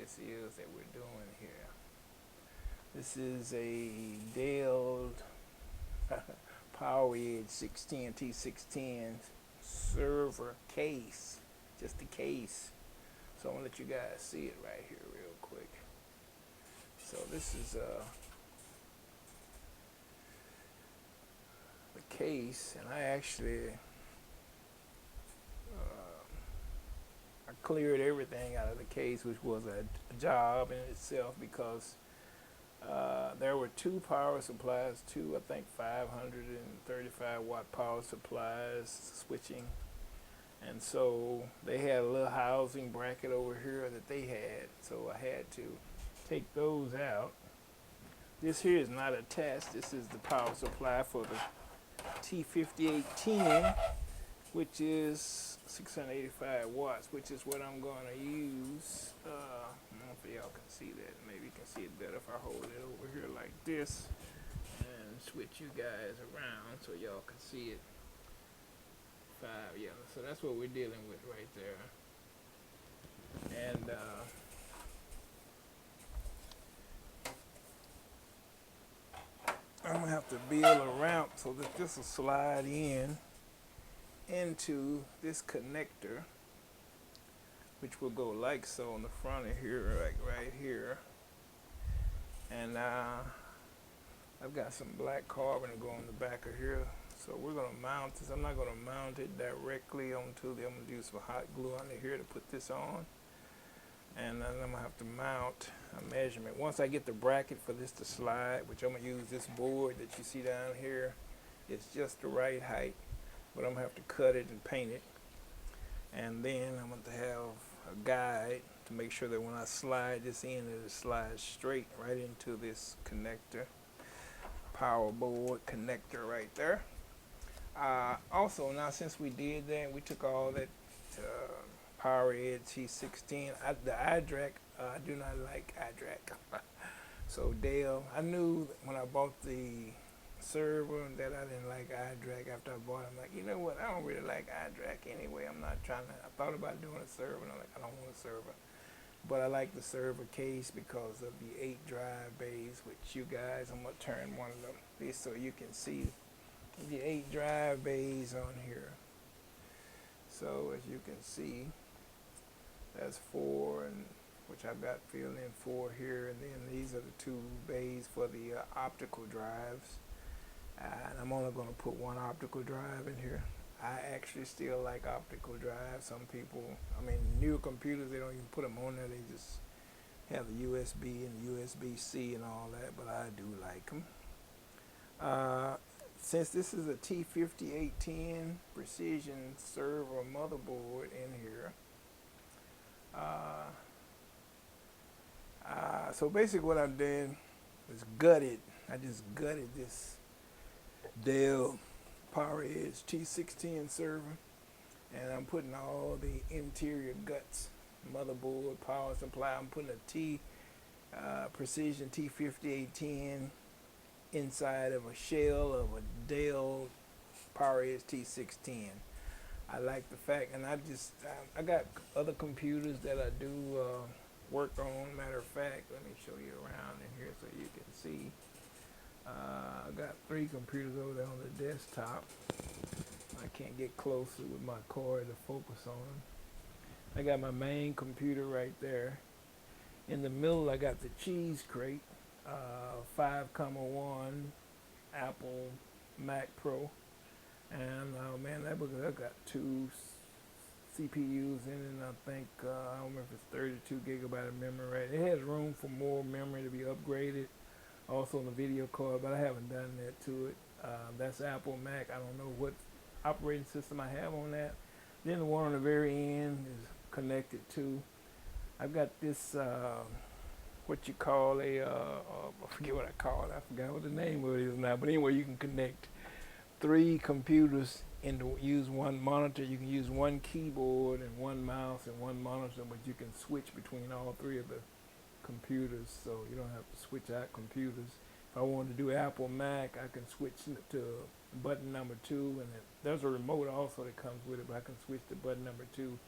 this is that we're doing here. This is a Dell PowerEdge 610 T610 server case, just a case. So I'm gonna let you guys see it right here real quick. So this is the case, and I actually I cleared everything out of the case, which was a job in itself, because there were two power supplies, I think 535 watt power supplies switching. And so they had a little housing bracket over here that they had. So I had to take those out. This here is not attached. This is the power supply for the T5810, which is 685 watts, which is what I'm going to use. I don't know if y'all can see that. Maybe you can see it better if I hold it over here like this and switch you guys around so y'all can see it. Yeah, so that's what we're dealing with right there. And I'm gonna have to build a ramp so that this will slide into this connector, which will go like so on the front of here, like right here. And I've got some black carbon to go on the back of here. So we're going to mount this. I'm not going to mount it directly onto the, I'm going to do some hot glue under here to put this on. And then I'm going to have to mount a measurement. Once I get the bracket for this to slide, which I'm going to use this board that you see down here, it's just the right height. But I'm going to have to cut it and paint it. And then I'm going to have a guide to make sure that when I slide this in, it slides straight right into this connector. Power board connector right there. Also, now since we did that, we took all that PowerEdge T610. The iDRAC, I do not like iDRAC. So Dell, I knew when I bought the server that I didn't like iDRAC. After I bought it, I'm like, you know what, I don't really like iDRAC anyway. I'm not trying to, I thought about doing a server, and I'm like, I don't want a server. But I like the server case because of the 8 drive bays, which you guys, I'm going to turn one of them this so you can see the 8 drive bays on here. So as you can see, that's 4, and which I've got filled in 4 here, and then these are the 2 bays for the optical drives. And I'm only going to put 1 optical drive in here. I actually still like optical drives. Some people, I mean, newer computers, they don't even put them on there. They just have the USB and USB-C and all that, but I do like them. Since this is a T5810 precision server motherboard in here, so basically what I did was I just gutted this Dell PowerEdge T610 server, and I'm putting all the interior guts, motherboard, power supply. I'm putting a precision T5810 inside of a shell of a Dell PowerEdge T610. I like the fact, and I got other computers that I do work on. Matter of fact, let me show you around in here so you can see. I got 3 computers over there on the desktop. I can't get closer with my cord to focus on them. I got my main computer right there. In the middle, I got the cheese crate, 5,1 Apple Mac Pro. And man, that book, I got 2 CPUs in it, and I think, I don't remember if it's 32 gigabyte of memory, right? It has room for more memory to be upgraded, also on the video card, but I haven't done that to it. That's Apple Mac. I don't know what operating system I have on that. Then the one on the very end is connected to, I've got this, what you call I forget what I call it. I forgot what the name of it is now, but anyway, you can connect 3 computers and use 1 monitor. You can use 1 keyboard and 1 mouse and 1 monitor, but you can switch between all 3 of the computers, so you don't have to switch out computers. If I wanted to do Apple Mac, I can switch to button number 2, and there's a remote also that comes with it, but I can switch to button number 2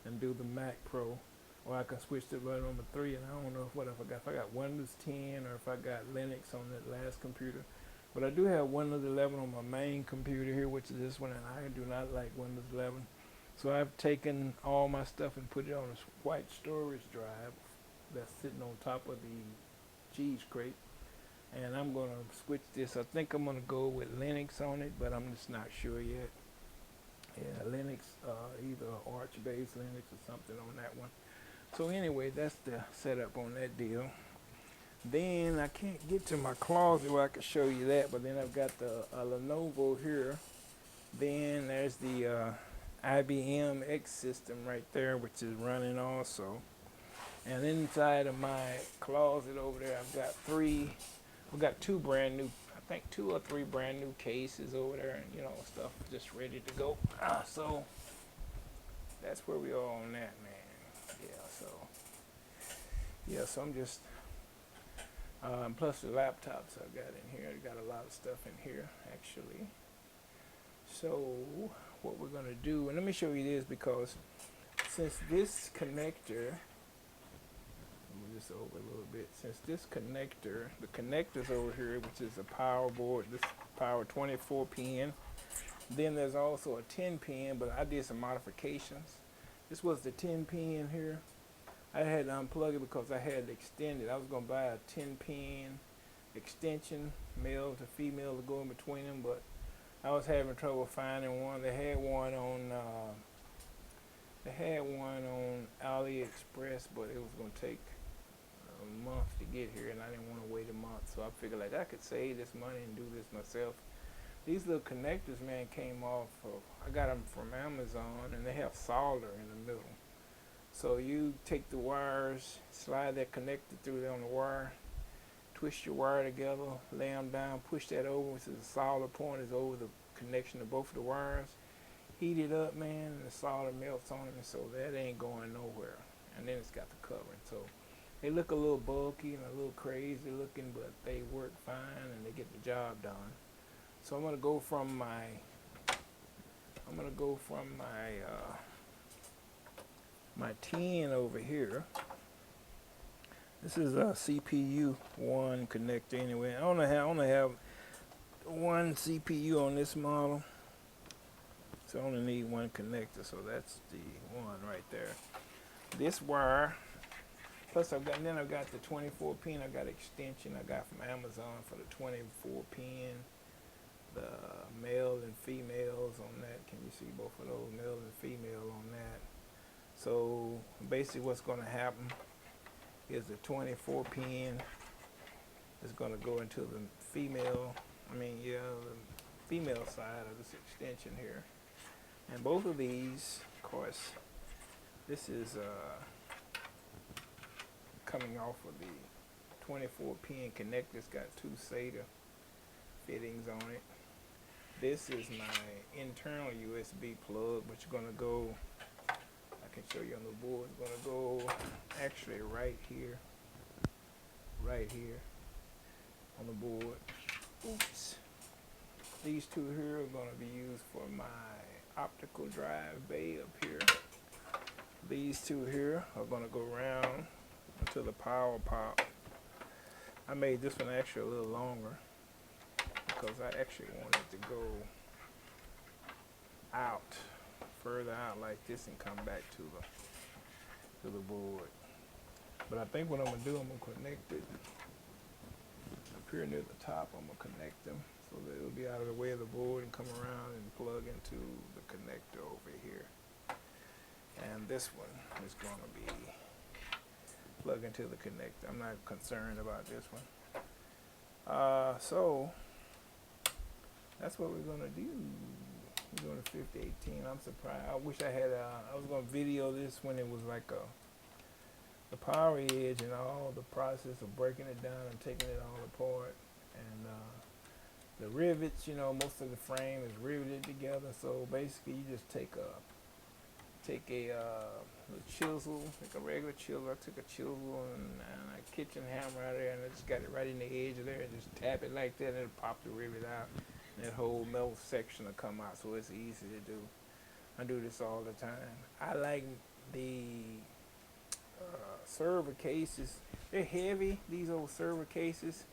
and do the Mac Pro. or I can switch to run number 3, and I don't know what if I got Windows 10 or if I got Linux on that last computer. But I do have Windows 11 on my main computer here, which is this one, and I do not like Windows 11. So I've taken all my stuff and put it on a white storage drive that's sitting on top of the cheese crate. And I'm going to switch this. I think I'm going to go with Linux on it, but I'm just not sure yet. Yeah, Linux, either Arch-based Linux or something on that one. So anyway, that's the setup on that deal. Then I can't get to my closet where I can show you that, but then I've got the Lenovo here. Then there's the IBM X system right there, which is running also. And inside of my closet over there, we've got 2 brand new, I think 2 or 3 brand new cases over there, and stuff just ready to go. So that's where we are on that, man. So I'm just, plus the laptops I got in here. I got a lot of stuff in here, actually. So what we're going to do, and let me show you this, because since this connector, move this over a little bit, since this connector, the connectors over here, which is a power board, this power 24 pin, then there's also a 10 pin, but I did some modifications. This was the 10 pin here. I had to unplug it because I had it extended. I was going to buy a 10 pin extension, male to female, to go in between them, but I was having trouble finding one. They had one on AliExpress, but it was going to take a month to get here, and I didn't want to wait a month. So I figured like I could save this money and do this myself. These little connectors, man, came off I got them from Amazon, and they have solder in the middle. So you take the wires, slide that connector through there on the wire, twist your wire together, lay them down, push that over, which is the solder point is over the connection of both of the wires. Heat it up, man, and the solder melts on it, and so that ain't going nowhere. And then it's got the covering. So they look a little bulky and a little crazy looking, but they work fine and they get the job done. So I'm gonna go from my my 10 over here. This is a CPU 1 connector anyway. I only have 1 CPU on this model, so I only need 1 connector. So that's the one right there. This wire, plus I've got the 24 pin. I got extension I got from Amazon for the 24 pin. The male and females on that. Can you see both of those, male and female on that? So basically what's going to happen is the 24 pin is going to go into the female side of this extension here. And both of these, of course, this is coming off of the 24 pin connector. It's got 2 SATA fittings on it. This is my internal USB plug, which is going to go, I can show you on the board, it's going to go actually right here on the board. Oops. These 2 here are going to be used for my optical drive bay up here. These 2 here are going to go around until the power pop. I made this one actually a little longer because I actually wanted to go out, further out like this and come back to the board. But I think what I'm going to do, I'm going to connect it up here near the top. I'm going to connect them so that it'll be out of the way of the board and come around and plug into the connector over here. And this one is going to be plugged into the connector. I'm not concerned about this one. So that's what we're going to do. We're doing a 5810. I'm surprised. I wish I had I was going to video this when it was like the power edge and all the process of breaking it down and taking it all apart. And the rivets, most of the frame is riveted together. So basically you just take a chisel, like a regular chisel. I took a chisel and a kitchen hammer out there, and I just got it right in the edge of there and just tap it like that, and it'll pop the rivet out. And that whole metal section will come out, so it's easy to do. I do this all the time. I like the server cases. They're heavy, these old server cases,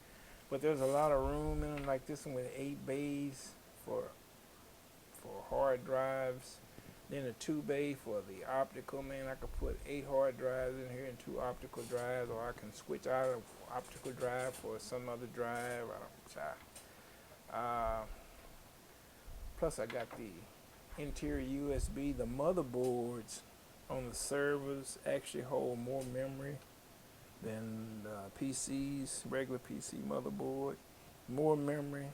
but there's a lot of room in them, like this one with 8 bays for hard drives. Then a 2 bay for the optical. Man, I could put 8 hard drives in here and 2 optical drives, or I can switch out of optical drive for some other drive. Plus I got the interior USB. The motherboards on the servers actually hold more memory than PCs, regular PC motherboard. More memory,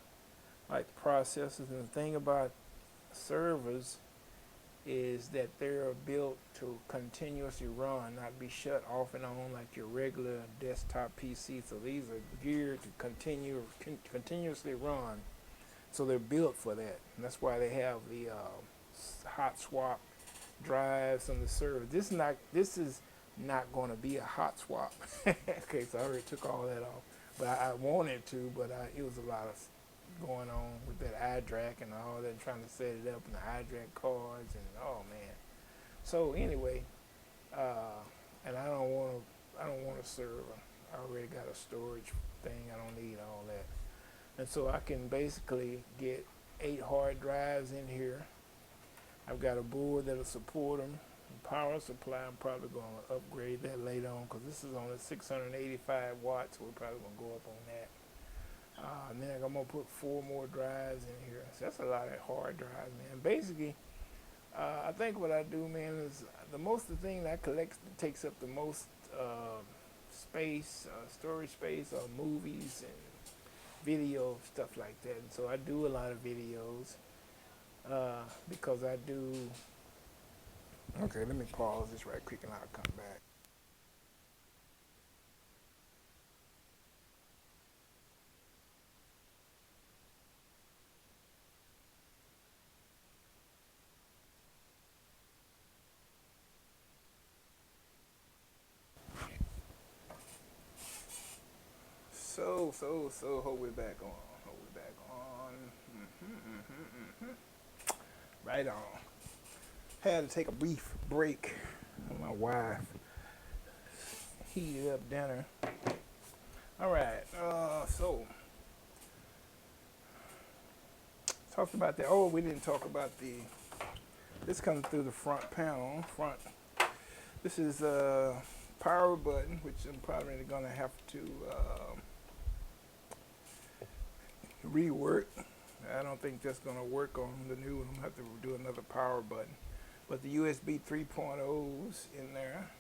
like processors. And the thing about servers is that they're built to continuously run, not be shut off and on like your regular desktop PC. So these are geared to continuously run. So they're built for that. And that's why they have the hot swap drives on the server. This is not going to be a hot swap. Okay, so I already took all that off. But I wanted to, but it was a lot of going on with that iDRAC and all that, trying to set it up and the iDRAC cards and oh man. So anyway, and I don't want a server. I already got a storage thing. I don't need all that. And so I can basically get 8 hard drives in here. I've got a board that'll support them. Power supply, I'm probably going to upgrade that later on because this is only 685 watts. So we're probably going to go up on that. And then I'm going to put 4 more drives in here. So that's a lot of hard drives, man. Basically, I think what I do, man, is the thing that I collect that takes up the most space, storage space, are movies and video, stuff like that. And so I do a lot of videos because I do. Okay, let me pause this right quick and I'll come back. So, hold it back on. Right on. Had to take a brief break. My wife heated up dinner. All right. So talked about that. Oh, we didn't talk about this comes through the front panel. This is a power button, which I'm probably gonna have to rework. I don't think that's gonna work on the new one. I'm gonna have to do another power button. But the USB 3.0's in there.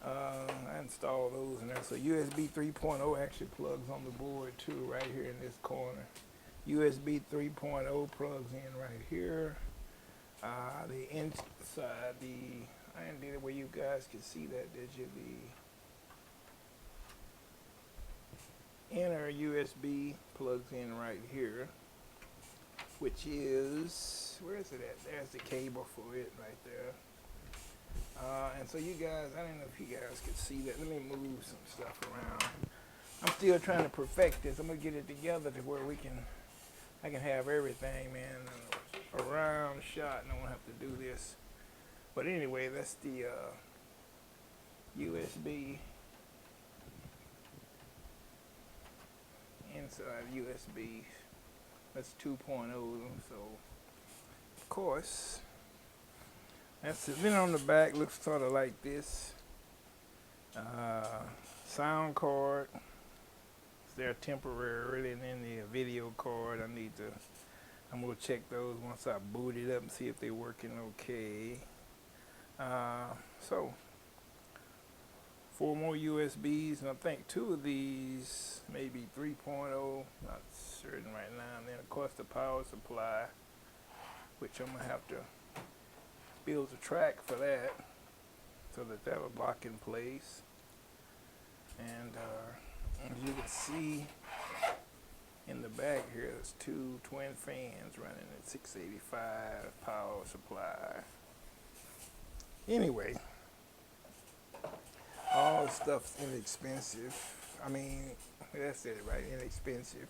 I installed those in there. So USB 3.0 actually plugs on the board too, right here in this corner. USB 3.0 plugs in right here. The inside, I did it where you guys can see that, did you? The inner USB plugs in right here, which is, where is it at? There's the cable for it right there. And so you guys, I don't know if you guys can see that. Let me move some stuff around. I'm still trying to perfect this. I'm gonna get it together to where I can have everything, man, around shot, and I won't have to do this. But anyway, that's the USB inside USB. That's 2.0. So of course. That's it. Then on the back looks sort of like this. Sound card. It's there temporarily, and then the video card. I'm gonna check those once I boot it up and see if they're working okay. So 4 more USBs, and I think 2 of these, maybe 3.0, not certain right now. And then of course the power supply, which I'm gonna have to build a track for that so that will lock in place. And as you can see in the back here, there's 2 twin fans running at 685 power supply. Anyway, all the stuff's inexpensive. I mean, that's it, right? Inexpensive.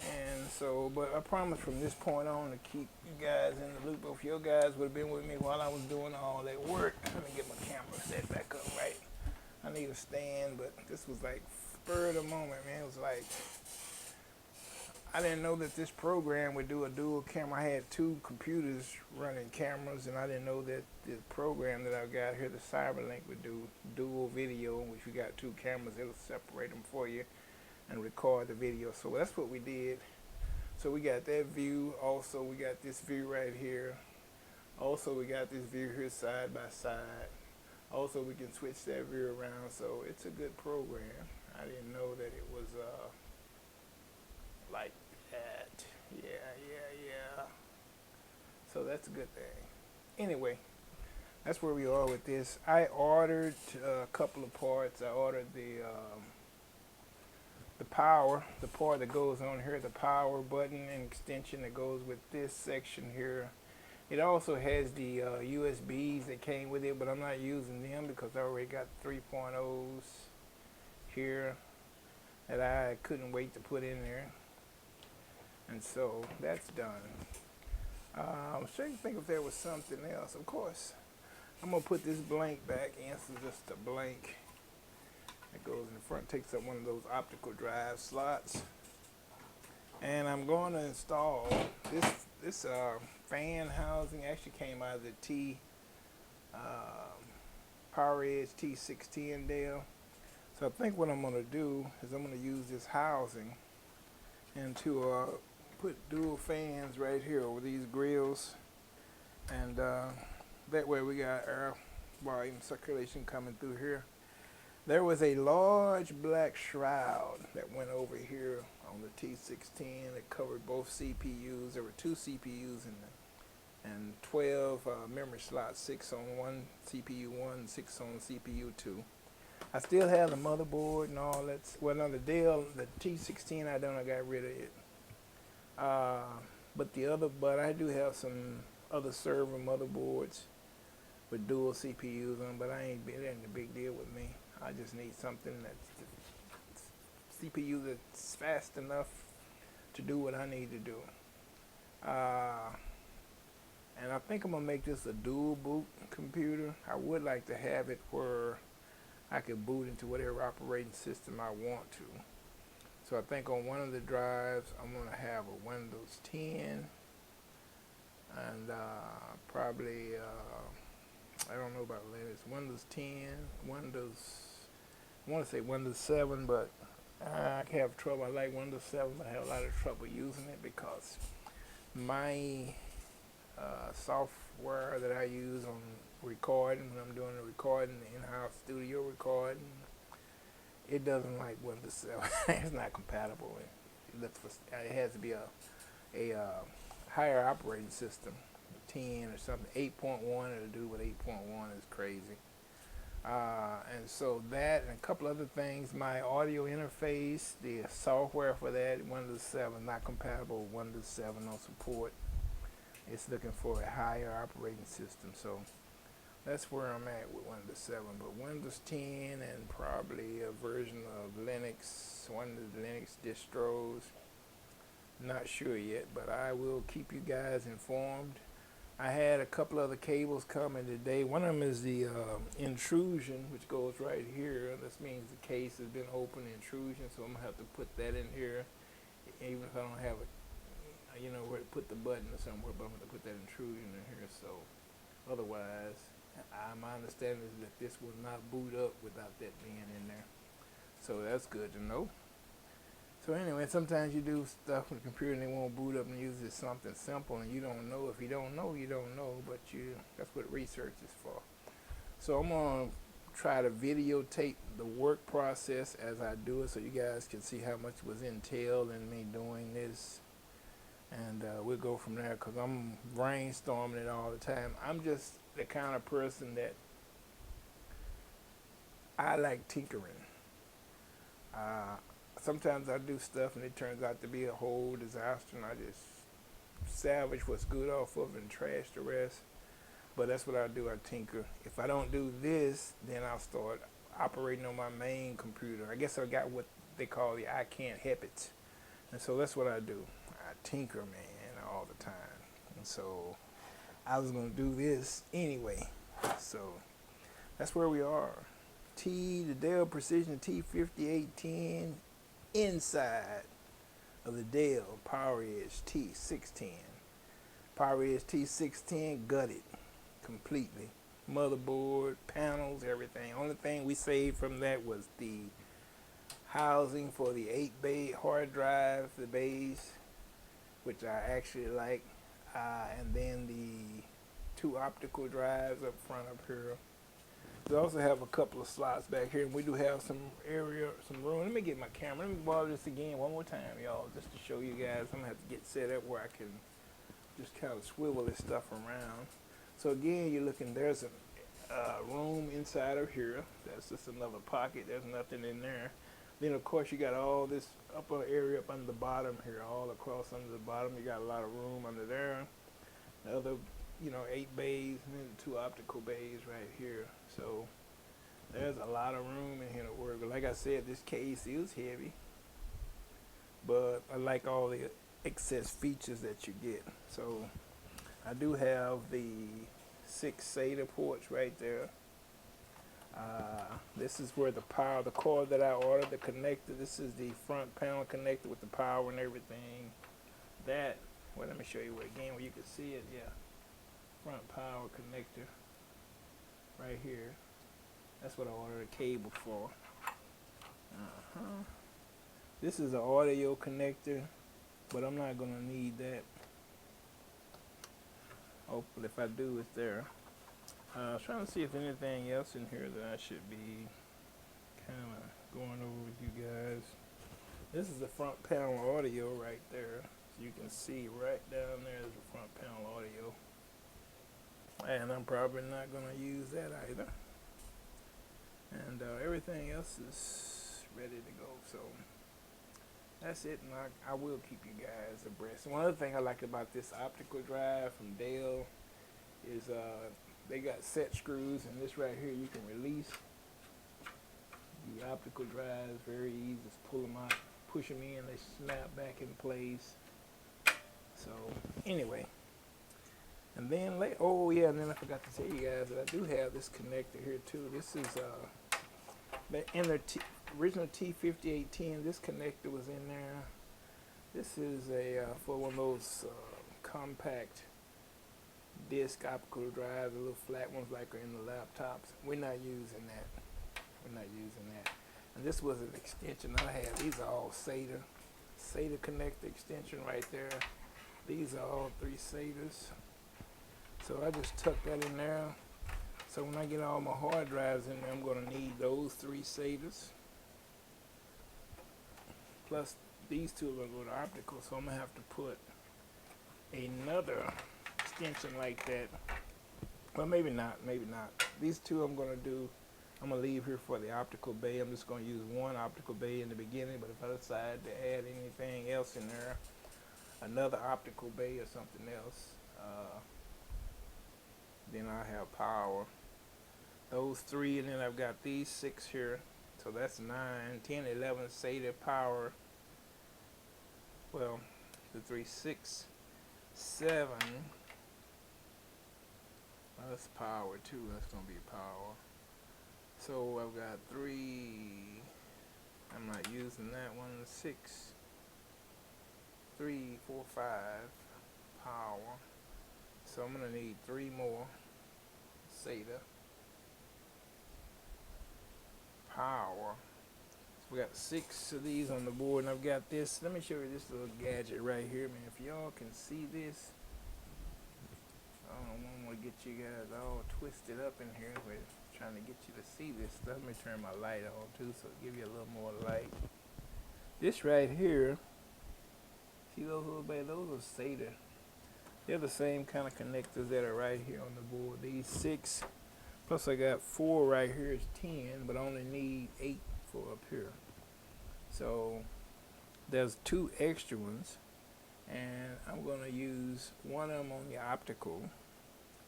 And so, but I promise from this point on to keep you guys in the loop. If your guys would have been with me while I was doing all that work, let me get my camera set back up right. I need a stand, but this was like spur of the moment, man. It was like, I didn't know that this program would do a dual camera. I had two computers running cameras, and I didn't know that the program that I got here, the CyberLink, would do dual video, in which you got two cameras. It'll separate them for you and record the video. So that's what we did. So we got that view. Also, we got this view right here. Also, we got this view here side by side. Also, we can switch that view around. So it's a good program. I didn't know that it was like that. Yeah. So that's a good thing. Anyway, that's where we are with this. I ordered a couple of parts. I ordered the power, the part that goes on here, the power button and extension that goes with this section here. It also has the USBs that came with it, but I'm not using them because I already got 3.0s here that I couldn't wait to put in there. And so that's done. I was trying to think if there was something else. Of course, I'm going to put this blank back in, so just a blank. It goes in the front, takes up one of those optical drive slots. And I'm going to install this fan housing. Actually came out of the PowerEdge T610 deal. So I think what I'm going to do is I'm going to use this housing and to put dual fans right here over these grills. And that way we got air volume circulation coming through here. There was a large black shroud that went over here on the T610 that covered both CPUs. There were two CPUs and 12 memory slots, 6 on one CPU 1, 6 on CPU 2. I still have the motherboard and all that. Well, no, the T610 I got rid of it. But I do have some other server motherboards with dual CPUs on, but it ain't a big deal with me. I just need something that's CPU that's fast enough to do what I need to do. And I think I'm gonna make this a dual boot computer. I would like to have it where I could boot into whatever operating system I want to. So I think on one of the drives I'm gonna have a Windows 10 and probably I don't know about Linux. Windows 10, I want to say Windows 7, but I have trouble. I like Windows 7, but I have a lot of trouble using it because my software that I use on recording, when I'm doing the recording, the in-house studio recording, it doesn't like Windows 7. It's not compatible. It has to be a higher operating system, 10 or something. 8.1 it'll do with 8.1 is crazy. And so that and a couple other things, my audio interface, the software for that, Windows 7 not compatible with Windows 7, no support. It's looking for a higher operating system. So that's where I'm at with Windows 7. But Windows 10 and probably a version of Linux, one of the Linux distros. Not sure yet, but I will keep you guys informed. I had a couple other cables coming today. One of them is the intrusion, which goes right here. This means the case has been open, intrusion, so I'm going to have to put that in here, even if I don't have where to put the button or somewhere, but I'm going to put that intrusion in here. So otherwise, my understanding is that this will not boot up without that being in there. So that's good to know. So anyway, sometimes you do stuff with the computer and they won't boot up and use it something simple and you don't know. If you don't know, you don't know, but that's what research is for. So I'm going to try to videotape the work process as I do it so you guys can see how much was entailed in me doing this. And we'll go from there because I'm brainstorming it all the time. I'm just the kind of person that I like tinkering. Sometimes I do stuff and it turns out to be a whole disaster and I just salvage what's good off of it and trash the rest. But that's what I do, I tinker. If I don't do this, then I'll start operating on my main computer. I guess I got what they call the I can't help it. And so that's what I do. I tinker, man, all the time. And so I was going to do this anyway. So that's where we are. The Dell Precision T5810 inside of the Dell PowerEdge T610. PowerEdge T610 gutted completely. Motherboard, panels, everything. Only thing we saved from that was the housing for the 8-bay hard drive, the bays, which I actually like, and then the 2 optical drives up front up here. We also have a couple of slots back here, and we do have some area, some room. Let me get my camera. Let me borrow this again one more time, y'all, just to show you guys. I'm gonna have to get set up where I can just kind of swivel this stuff around. So again, you're looking, there's a room inside of here. That's just another pocket. There's nothing in there. Then of course you got all this upper area up under the bottom here, all across under the bottom. You got a lot of room under there. The other, 8 bays, and then 2 optical bays right here. So there's a lot of room in here to work. But like I said, this case is heavy, but I like all the excess features that you get. So I do have the 6 SATA ports right there. This is where the cord that I ordered, the connector. This is the front panel connector with the power and everything. Well, let me show you again where you can see it. Yeah, front power connector right here. That's what I ordered a cable for. This is an audio connector, but I'm not gonna need that. Hopefully, if I do, it's there. I was trying to see if anything else in here that I should be kind of going over with you guys. This is the front panel audio right there. So you can see right down there is the front panel audio. And I'm probably not going to use that either. And everything else is ready to go. So that's it. And I will keep you guys abreast. And one other thing I like about this optical drive from Dell is they got set screws, and this right here you can release the optical drives very easy. Just pull them out, push them in, they snap back in place. So anyway, and then and then I forgot to tell you guys that I do have this connector here too. This is in the original T5810. This connector was in there. This is for one of those compact disk optical drives, the little flat ones like are in the laptops. We're not using that. And this was an extension I had. These are all SATA connector extension right there. These are all 3 SATAs. So I just tucked that in there. So when I get all my hard drives in there, I'm going to need those 3 SATAs. Plus these 2 are going to go to optical, so I'm going to have to put another extension like that. Well, maybe not. These 2 I'm going to leave here for the optical bay. I'm just going to use 1 optical bay in the beginning, but if I decide to add anything else in there, another optical bay or something else, then I have power. Those 3, and then I've got these 6 here. So that's 9, 10, 11 SATA power. Well, the 3, 6, 7. That's power too. That's gonna be power. So I've got 3. I'm not using that one. 6, 3, 4, 5 power. So I'm gonna need 3 more SATA power. So we got 6 of these on the board, and I've got this. Let me show you this little gadget right here, man. If y'all can see this, I don't want to get you guys all twisted up in here. We're trying to get you to see this stuff. Let me turn my light on too, so it'll give you a little more light. This right here, see those little babies? Those are SATA. They're the same kind of connectors that are right here on the board. These 6, plus I got 4 right here is 10, but I only need 8 for up here. So there's 2 extra ones, and I'm going to use one of them on the optical,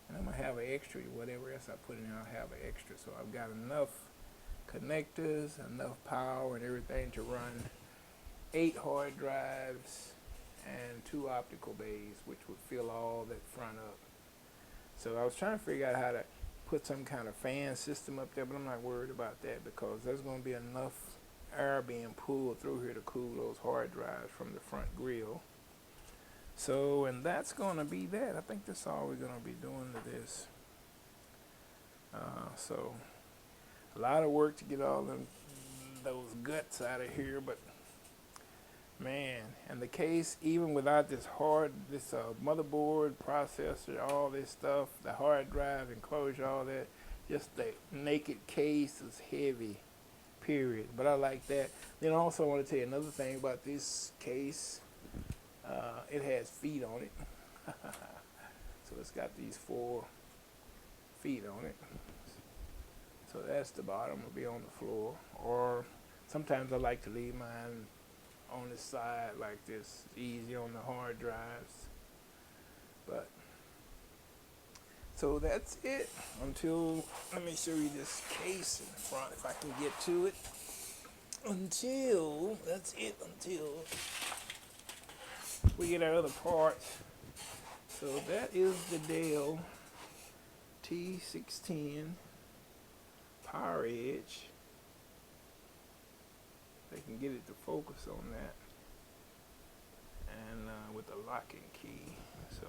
and I'm going to have an extra. Whatever else I put in there, I'll have an extra. So I've got enough connectors, enough power and everything to run 8 hard drives and 2 optical bays, which would fill all that front up. So I was trying to figure out how to put some kind of fan system up there, but I'm not worried about that because there's going to be enough air being pulled through here to cool those hard drives from the front grill. So, and that's going to be that. I think that's all we're going to be doing to this. So, a lot of work to get all those guts out of here, but man, and the case, even without this motherboard, processor, all this stuff, the hard drive enclosure, all that, just the naked case is heavy, period. But I like that. Then also I want to tell you another thing about this case. It has feet on it. So it's got these 4 feet on it. So that's the bottom, will be on the floor. Or sometimes I like to leave mine on the side like this. It's easy on the hard drives. But so that's it until, let me show you this case in the front if I can get to it. That's it until we get our other parts. So that is the Dell T610 Power Edge. They can get it to focus on that, and with the locking key. So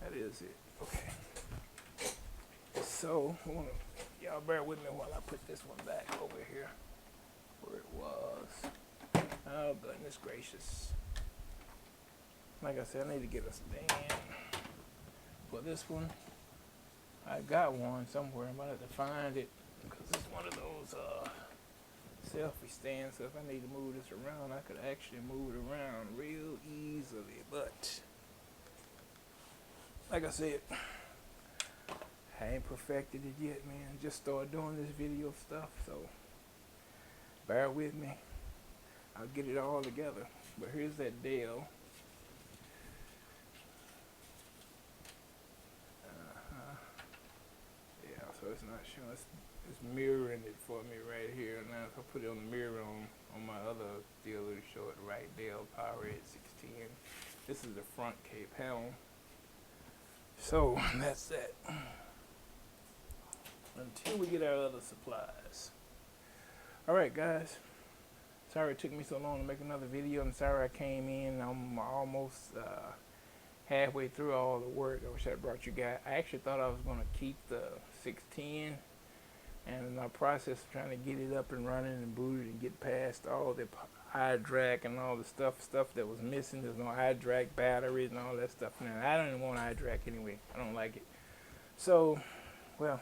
that is it. Okay. So y'all bear with me while I put this one back over here where it was. Oh goodness gracious! Like I said, I need to get a stand for this one. I got one somewhere. I'm gonna have to find it because it's one of those selfie stands. So if I need to move this around, I could actually move it around real easily. But like I said, I ain't perfected it yet, man. Just started doing this video stuff, so bear with me. I'll get it all together. But here's that Dell. Yeah, so it's not showing. It's mirroring it for me right here. Now if I put it on the mirror on my other deal, it'll show it right. Dell Power Edge 610. This is the front K panel. So that's that. Until we get our other supplies. Alright guys, sorry it took me so long to make another video, and sorry I came in, I'm almost halfway through all the work. I wish I brought you guys. I actually thought I was going to keep the 610, and in my process of trying to get it up and running and booted and get past all the iDRAC and all the stuff that was missing. There's no iDRAC batteries and all that stuff. Now I don't even want iDRAC anyway. I don't like it. So, well,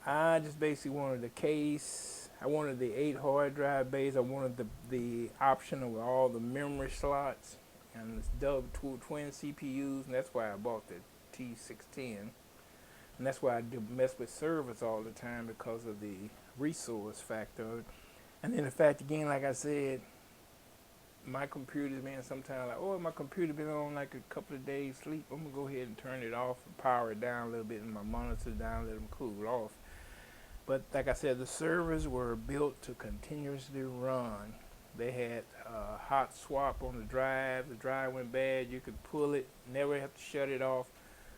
I just basically wanted the case. I wanted the 8 hard drive bays. I wanted the option of all the memory slots and the twin CPUs, and that's why I bought the T610. And that's why I do mess with servers all the time, because of the resource factor. And then the fact again, like I said, my computer's been sometimes like, oh, my computer been on like a couple of days sleep. I'm gonna go ahead and turn it off and power it down a little bit, and my monitor down, let them cool off. But like I said, the servers were built to continuously run. They had hot swap on the drive. The drive went bad, you could pull it, never have to shut it off,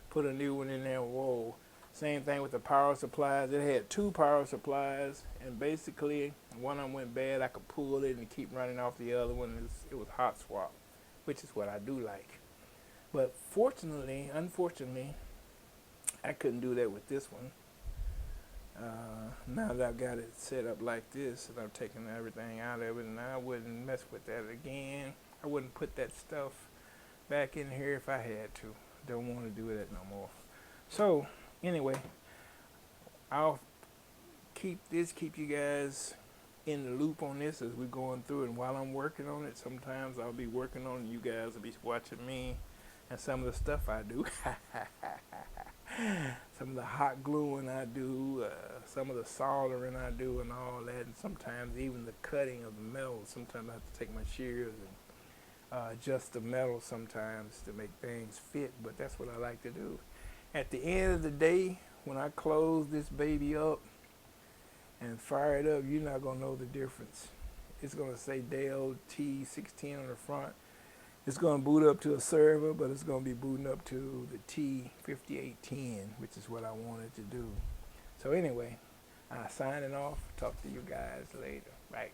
put a new one in there. Whoa. Same thing with the power supplies. It had 2 power supplies, and basically one of them went bad, I could pull it and keep running off the other one. It was hot swap, which is what I do like. But unfortunately, I couldn't do that with this one. Now that I've got it set up like this, and I've taken everything out of it, and I wouldn't mess with that again. I wouldn't put that stuff back in here if I had to. Don't want to do that no more. So anyway, I'll keep you guys in the loop on this as we're going through it. And while I'm working on it, sometimes I'll be working on it, you guys will be watching me and some of the stuff I do. Some of the hot gluing I do, some of the soldering I do and all that, and sometimes even the cutting of the metal. Sometimes I have to take my shears and adjust the metal sometimes to make things fit, but that's what I like to do. At the end of the day, when I close this baby up and fire it up, you're not going to know the difference. it's going to say Dell T610 on the front. It's going to boot up to a server, but it's going to be booting up to the T5810, which is what I wanted to do. So anyway, I'm signing off. Talk to you guys later. Bye.